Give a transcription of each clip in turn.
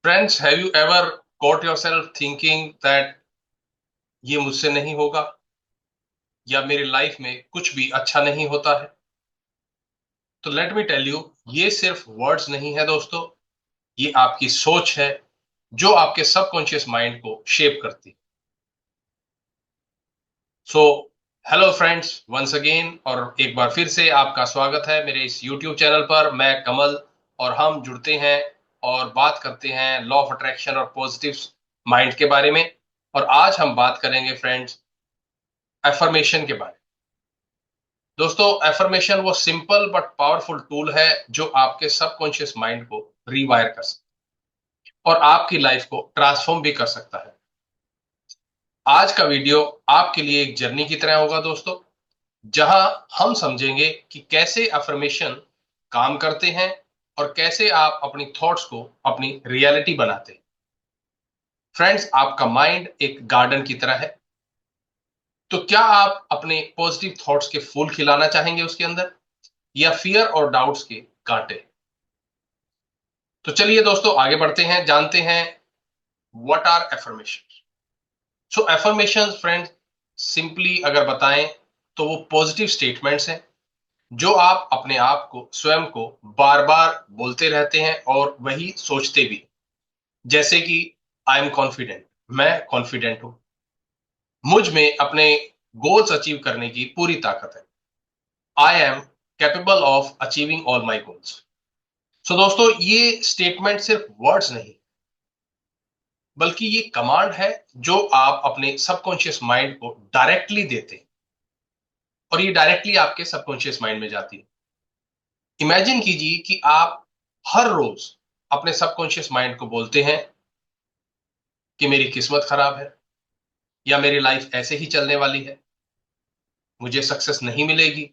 Friends, have you ever caught yourself thinking that ये मुझसे नहीं होगा या मेरी लाइफ में कुछ भी अच्छा नहीं होता है? तो लेट मी टेल यू, ये सिर्फ वर्ड्स नहीं है दोस्तों। ये आपकी सोच है जो आपके सबकॉन्शियस माइंड को शेप करती है। So hello friends, once again और एक बार फिर से आपका स्वागत है मेरे इस यूट्यूब चैनल पर। मैं कमल और हम जुड़ते हैं और बात करते हैं लॉ ऑफ अट्रैक्शन और पॉजिटिव माइंड के बारे में। और आज हम बात करेंगे फ्रेंड्स एफर्मेशन के बारे में। दोस्तों, एफर्मेशन वो सिंपल बट पावरफुल टूल है जो आपके सबकॉन्शियस माइंड को रीवायर कर सकता है और आपकी लाइफ को ट्रांसफॉर्म भी कर सकता है। आज का वीडियो आपके लिए एक जर्नी की तरह होगा दोस्तों, जहां हम समझेंगे कि कैसे अफर्मेशन काम करते हैं और कैसे आप अपनी थॉट्स को अपनी रियलिटी बनाते हैं। फ्रेंड्स, आपका माइंड एक गार्डन की तरह है। तो क्या आप अपने पॉजिटिव थॉट्स के फूल खिलाना चाहेंगे उसके अंदर, या फियर और डाउट्स के कांटे? तो चलिए दोस्तों, आगे बढ़ते हैं, जानते हैं what are affirmation. So affirmation friends, simply अगर बताएं तो वो पॉजिटिव स्टेटमेंट्स हैं जो आप अपने आप को, स्वयं को बार बार बोलते रहते हैं और वही सोचते भी। जैसे कि आई एम कॉन्फिडेंट, मैं कॉन्फिडेंट हूं, मुझ में अपने गोल्स अचीव करने की पूरी ताकत है। I am capable of achieving all my goals. So दोस्तों, ये स्टेटमेंट सिर्फ वर्ड्स नहीं, बल्कि ये कमांड है जो आप अपने सबकॉन्शियस माइंड को डायरेक्टली देते हैं और ये डायरेक्टली आपके सबकॉन्शियस माइंड में जाती है। इमेजिन कीजिए कि आप हर रोज अपने सबकॉन्शियस माइंड को बोलते हैं कि मेरी किस्मत खराब है, या मेरी लाइफ ऐसे ही चलने वाली है, मुझे सक्सेस नहीं मिलेगी।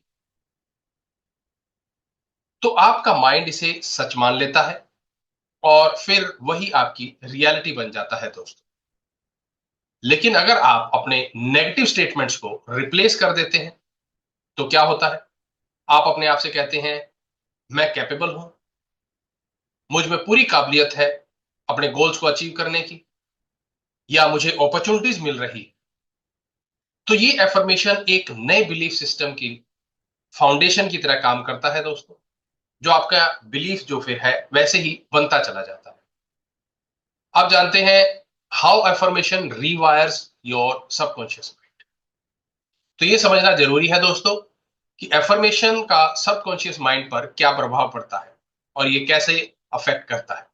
तो आपका माइंड इसे सच मान लेता है और फिर वही आपकी रियलिटी बन जाता है दोस्तों। लेकिन अगर आप अपने नेगेटिव स्टेटमेंट्स को रिप्लेस कर देते हैं तो क्या होता है? आप अपने आप से कहते हैं, मैं कैपेबल हूं, मुझ में पूरी काबिलियत है अपने गोल्स को अचीव करने की, या मुझे अपॉर्चुनिटीज मिल रही है। तो ये एफर्मेशन एक नए बिलीफ सिस्टम की फाउंडेशन की तरह काम करता है दोस्तों, जो आपका बिलीफ जो फिर है वैसे ही बनता चला जाता है। आप जानते हैं how affirmation rewires your subconscious mind. तो ये समझना जरूरी है दोस्तों कि एफर्मेशन का सबकॉन्शियस माइंड पर क्या प्रभाव पड़ता है और ये कैसे अफेक्ट करता है।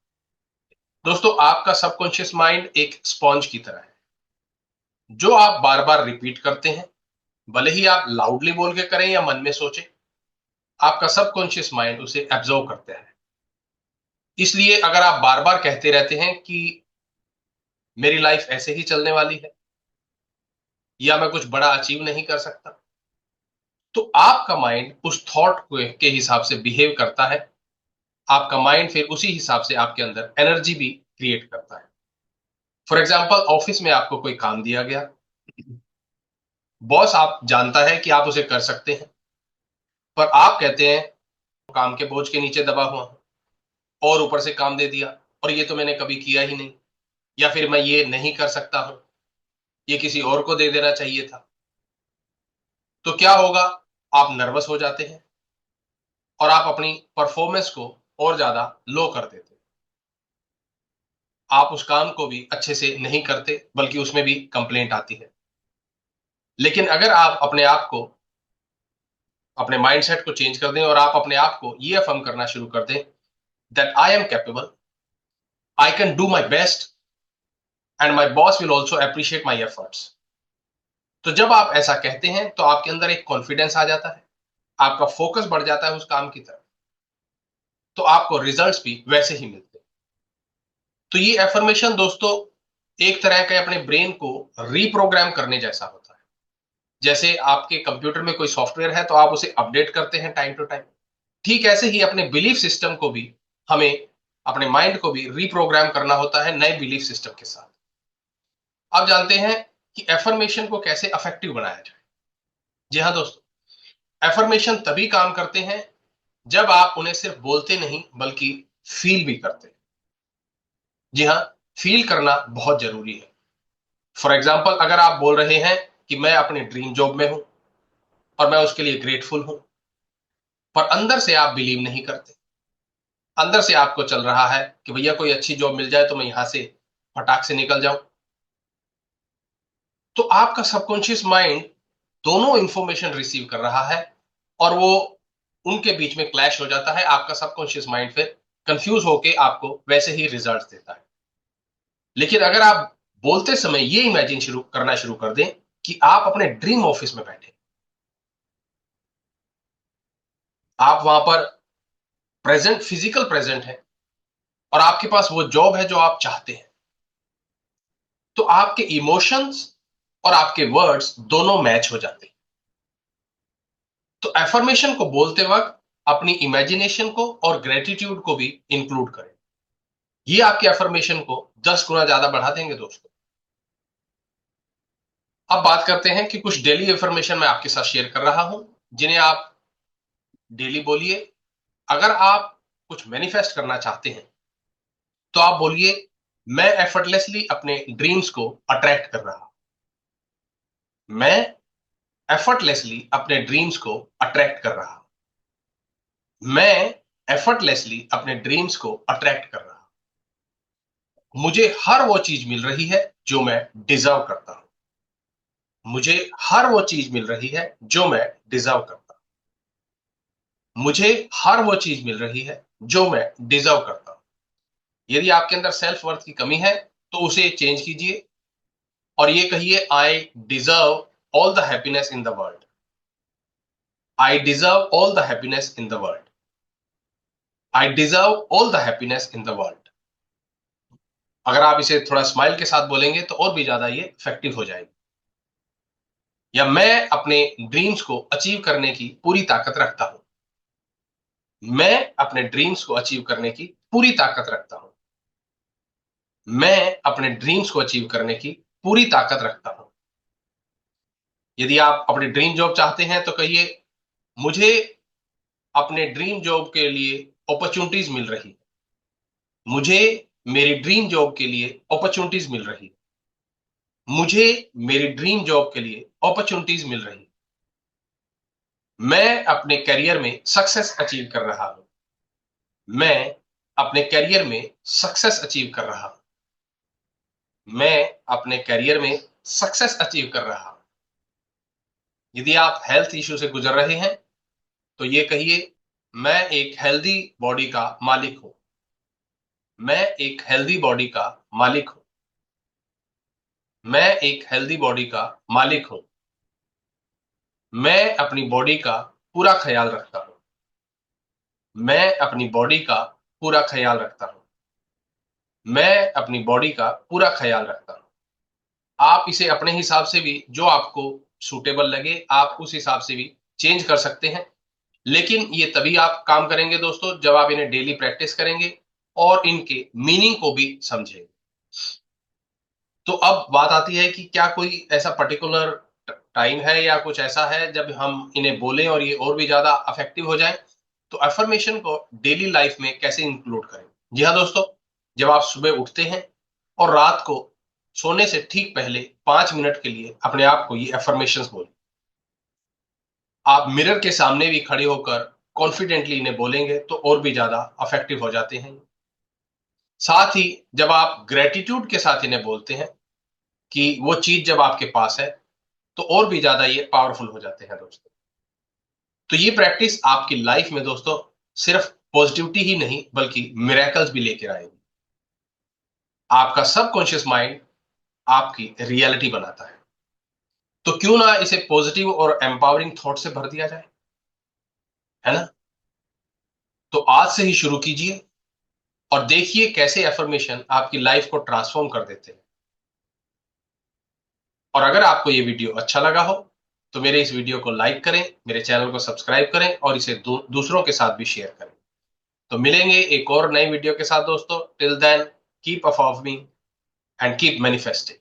दोस्तों, आपका सबकॉन्शियस माइंड एक स्पॉन्ज की तरह है जो आप बार बार रिपीट करते हैं, भले ही आप लाउडली बोल के करें या मन में सोचें। आपका सबकॉन्शियस माइंड उसे एब्जॉर्व करते हैं। इसलिए अगर आप बार बार कहते रहते हैं कि मेरी लाइफ ऐसे ही चलने वाली है, या मैं कुछ बड़ा अचीव नहीं कर सकता, तो आपका माइंड उस थॉट के हिसाब से बिहेव करता है। आपका माइंड फिर उसी हिसाब से आपके अंदर एनर्जी भी क्रिएट करता है। फॉर एग्जाम्पल, ऑफिस में आपको कोई काम दिया गया, बॉस आप जानता है कि आप उसे कर सकते हैं, पर आप कहते हैं काम के बोझ के नीचे दबा हुआ हूं और ऊपर से काम दे दिया, और ये तो मैंने कभी किया ही नहीं, या फिर मैं ये नहीं कर सकता हूं, ये किसी और को दे देना चाहिए था। तो क्या होगा? आप नर्वस हो जाते हैं और आप अपनी परफॉर्मेंस को और ज्यादा लो कर देते हैं। आप उस काम को भी अच्छे से नहीं करते, बल्कि उसमें भी कंप्लेंट आती है। लेकिन अगर आप अपने आप को, अपने माइंडसेट को चेंज कर दें और आप अपने आप को ये अफर्म करना शुरू कर दें that I am capable, I can do my best, and my boss will also appreciate my efforts. तो जब आप ऐसा कहते हैं तो आपके अंदर एक कॉन्फिडेंस आ जाता है, आपका फोकस बढ़ जाता है उस काम की तरफ, तो आपको रिजल्ट्स भी वैसे ही मिलते हैं। तो ये एफर्मेशन दोस्तों एक तरह के अपने ब्रेन को रीप्रोग्राम करने जैसा होता है। जैसे आपके कंप्यूटर में कोई सॉफ्टवेयर है तो आप उसे अपडेट करते हैं टाइम टू टाइम, ठीक ऐसे ही अपने बिलीफ सिस्टम को भी हमें, अपने माइंड को भी रीप्रोग्राम करना होता है नए बिलीफ सिस्टम के साथ। आप जानते हैं कि एफर्मेशन को कैसे अफेक्टिव बनाया जाए। जी हाँ दोस्तों, एफर्मेशन तभी काम करते हैं जब आप उन्हें सिर्फ बोलते नहीं बल्कि फील भी करते हैं। जी हाँ, फील करना बहुत जरूरी है। फॉर एग्जाम्पल, अगर आप बोल रहे हैं कि मैं अपने ड्रीम जॉब में हूं और मैं उसके लिए ग्रेटफुल हूं, पर अंदर से आप बिलीव नहीं करते, अंदर से आपको चल रहा है कि भैया कोई अच्छी जॉब मिल जाए तो मैं यहां से फटाक से निकल जाऊं, तो आपका सबकॉन्शियस माइंड दोनों इंफॉर्मेशन रिसीव कर रहा है और वो उनके बीच में क्लैश हो जाता है। आपका सबकॉन्शियस माइंड फिर कंफ्यूज होके आपको वैसे ही रिजल्ट देता है। लेकिन अगर आप बोलते समय ये इमेजिन शुरू कर दें कि आप अपने ड्रीम ऑफिस में बैठे, आप वहां पर प्रेजेंट, फिजिकल प्रेजेंट है, और आपके पास वो जॉब है जो आप चाहते हैं, तो आपके इमोशंस और आपके वर्ड्स दोनों मैच हो जाते हैं। तो एफर्मेशन को बोलते वक्त अपनी इमेजिनेशन को और ग्रेटिट्यूड को भी इंक्लूड करें। ये आपके एफर्मेशन को 10 गुना ज्यादा बढ़ा देंगे दोस्तों। अब बात करते हैं कि कुछ डेली एफर्मेशन मैं आपके साथ शेयर कर रहा हूं, जिन्हें आप डेली बोलिए। अगर आप कुछ मैनिफेस्ट करना चाहते हैं तो आप बोलिए, मैं एफर्टलेसली अपने ड्रीम्स को अट्रैक्ट कर रहा हूं। मैं एफर्टलेसली अपने ड्रीम्स को अट्रैक्ट कर रहा हूं। मैं एफर्टलेसली अपने ड्रीम्स को अट्रैक्ट कर रहा हूं। मुझे हर वो चीज मिल रही है जो मैं डिजर्व करता हूं। मुझे हर वो चीज मिल रही है जो मैं डिजर्व करता हूं। मुझे हर वो चीज मिल रही है जो मैं डिजर्व करता हूं। यदि आपके अंदर सेल्फ वर्थ की कमी है तो उसे चेंज कीजिए और ये कहिए, I deserve all the happiness in the world. I deserve all the happiness in the world. I deserve all the happiness in the world. अगर आप इसे थोड़ा स्माइल के साथ बोलेंगे तो और भी ज्यादा ये इफेक्टिव हो जाएगी। या मैं अपने ड्रीम्स को अचीव करने की पूरी ताकत रखता हूं। मैं अपने ड्रीम्स को अचीव करने की पूरी ताकत रखता हूं। मैं अपने ड्रीम्स को अचीव करने की पूरी ताकत रखता हूं। यदि आप अपने ड्रीम जॉब चाहते हैं तो कहिए, मुझे अपने ड्रीम जॉब के लिए अपॉर्चुनिटीज मिल रही है। मुझे मेरी ड्रीम जॉब के लिए अपॉर्चुनिटीज मिल रही है। मुझे मेरी ड्रीम जॉब के लिए अपॉर्चुनिटीज मिल रही है। मैं अपने करियर में सक्सेस अचीव कर रहा हूं। मैं अपने करियर में सक्सेस अचीव कर रहा हूं। मैं अपने करियर में सक्सेस अचीव कर रहा हूं। यदि आप हेल्थ इश्यू से गुजर रहे हैं तो ये कहिए, मैं एक हेल्दी बॉडी का मालिक हूं। मैं एक हेल्दी बॉडी का मालिक हूं। मैं एक हेल्दी बॉडी का मालिक हूं। मैं अपनी बॉडी का पूरा ख्याल रखता हूं। मैं अपनी बॉडी का पूरा ख्याल रखता हूं। मैं अपनी बॉडी का पूरा ख्याल रखता हूं। आप इसे अपने हिसाब से भी, जो आपको सूटेबल लगे, आप उस हिसाब से भी चेंज कर सकते हैं। लेकिन ये तभी आप काम करेंगे दोस्तों जब आप इन्हें डेली प्रैक्टिस करेंगे और इनके मीनिंग को भी समझेंगे। तो अब बात आती है कि क्या कोई ऐसा पर्टिकुलर टाइम है या कुछ ऐसा है जब हम इन्हें बोलें और ये और भी ज्यादा इफेक्टिव हो जाए। तो अफर्मेशन को डेली लाइफ में कैसे इंक्लूड करें। जी हाँ दोस्तों, जब आप सुबह उठते हैं और रात को सोने से ठीक पहले 5 मिनट के लिए अपने आप को ये अफर्मेशंस बोलें। आप मिरर के सामने भी खड़े होकर कॉन्फिडेंटली इन्हें बोलेंगे तो और भी ज्यादा इफेक्टिव हो जाते हैं। साथ ही जब आप ग्रेटिट्यूड के साथ इन्हें बोलते हैं कि वो चीज जब आपके पास है तो और भी ज्यादा ये पावरफुल हो जाते हैं दोस्तों। तो ये प्रैक्टिस आपकी लाइफ में दोस्तों सिर्फ पॉजिटिविटी ही नहीं बल्कि मिरेकल्स भी लेकर आएगी। आपका सबकॉन्शियस माइंड आपकी रियलिटी बनाता है, तो क्यों ना इसे पॉजिटिव और एम्पावरिंग थॉट से भर दिया जाए, है ना। तो आज से ही शुरू कीजिए और देखिए कैसे एफर्मेशन आपकी लाइफ को ट्रांसफॉर्म कर देते हैं। और अगर आपको ये वीडियो अच्छा लगा हो तो मेरे इस वीडियो को लाइक करें, मेरे चैनल को सब्सक्राइब करें और इसे दूसरों के साथ भी शेयर करें। तो मिलेंगे एक और नई वीडियो के साथ दोस्तों। Till then, keep affirming and keep manifesting.